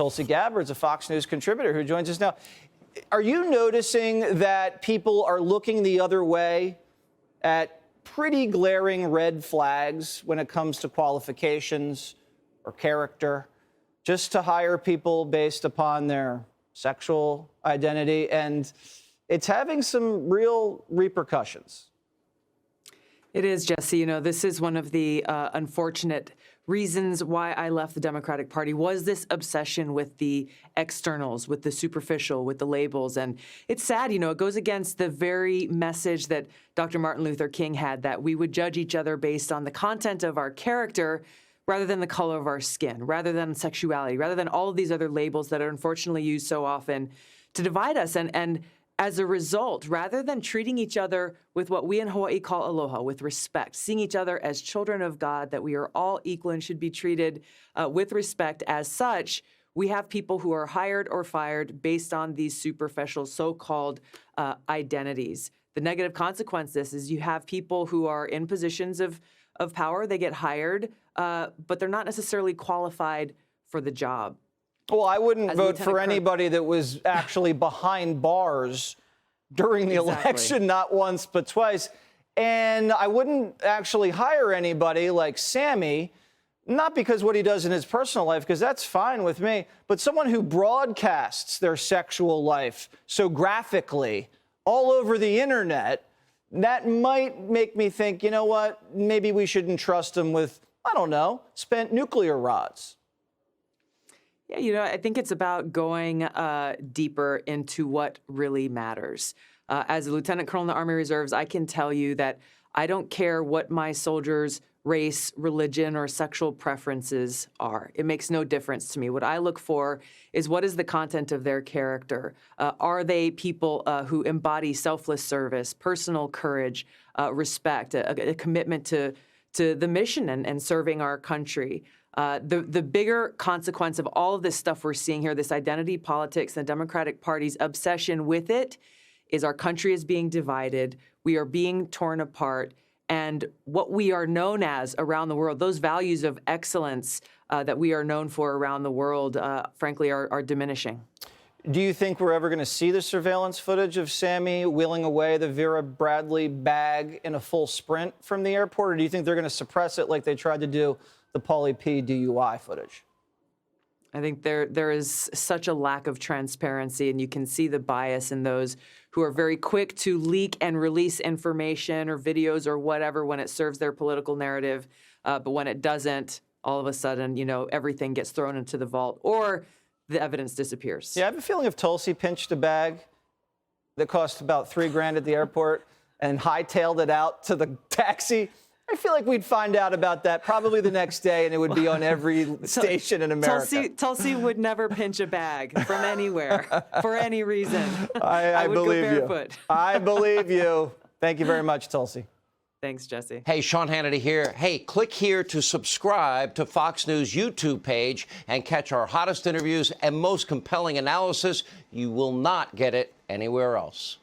Tulsi Gabbard is a Fox News contributor who joins us now. Are you noticing that people are looking the other way at pretty glaring red flags when it comes to qualifications or character, just to hire people based upon their sexual identity? And it's having some real repercussions. It is, Jesse. You know, this is one of the unfortunate reasons why I left the Democratic Party, was this obsession with the externals, with the superficial, with the labels. And it's sad, you know, it goes against the very message that Dr. Martin Luther King had, that we would judge each other based on the content of our character rather than the color of our skin, rather than sexuality, rather than all of these other labels that are unfortunately used so often to divide us. And as a result, rather than treating each other with what we in Hawaii call aloha, with respect, seeing each other as children of God, that we are all equal and should be treated with respect as such, we have people who are hired or fired based on these superficial so-called identities. The negative consequence is you have people who are in positions of power, they get hired, but they're not necessarily qualified for the job. Well, I wouldn't vote for anybody that was actually behind bars during the election, not once but twice. And I wouldn't actually hire anybody like Sammy, not because what he does in his personal life, because that's fine with me, but someone who broadcasts their sexual life so graphically all over the internet, that might make me think, you know what, maybe we shouldn't trust him with, I don't know, spent nuclear rods. Yeah, you know, I think it's about going deeper into what really matters. As a lieutenant colonel in the Army Reserves, I can tell you that I don't care what my soldiers' race, religion, or sexual preferences are. It makes no difference to me. What I look for is what is the content of their character. Are they people who embody selfless service, personal courage, respect, a commitment to the mission and serving our country? The bigger consequence of all of this stuff we're seeing here, this identity politics and the Democratic Party's obsession with it, is our country is being divided. We are being torn apart. And what we are known as around the world, those values of excellence that we are known for around the world, frankly, are diminishing. Do you think we're ever going to see the surveillance footage of Sammy wheeling away the Vera Bradley bag in a full sprint from the airport? Or do you think they're going to suppress it like they tried to do the Pauly P. DUI footage? I think there is such a lack of transparency, and you can see the bias in those who are very quick to leak and release information or videos or whatever when it serves their political narrative. But when it doesn't, all of a sudden, you know, everything gets thrown into the vault or the evidence disappears. Yeah, I have a feeling if Tulsi pinched a bag that cost about $3,000 at the airport and hightailed it out to the taxi, I feel like we'd find out about that probably the next day, and it would be on every station in America. Tulsi would never pinch a bag from anywhere for any reason. I would believe go barefoot. You. I believe you. Thank you very much, Tulsi. Thanks, Jesse. Hey, Sean Hannity here. Hey, click here to subscribe to Fox News YouTube page and catch our hottest interviews and most compelling analysis. You will not get it anywhere else.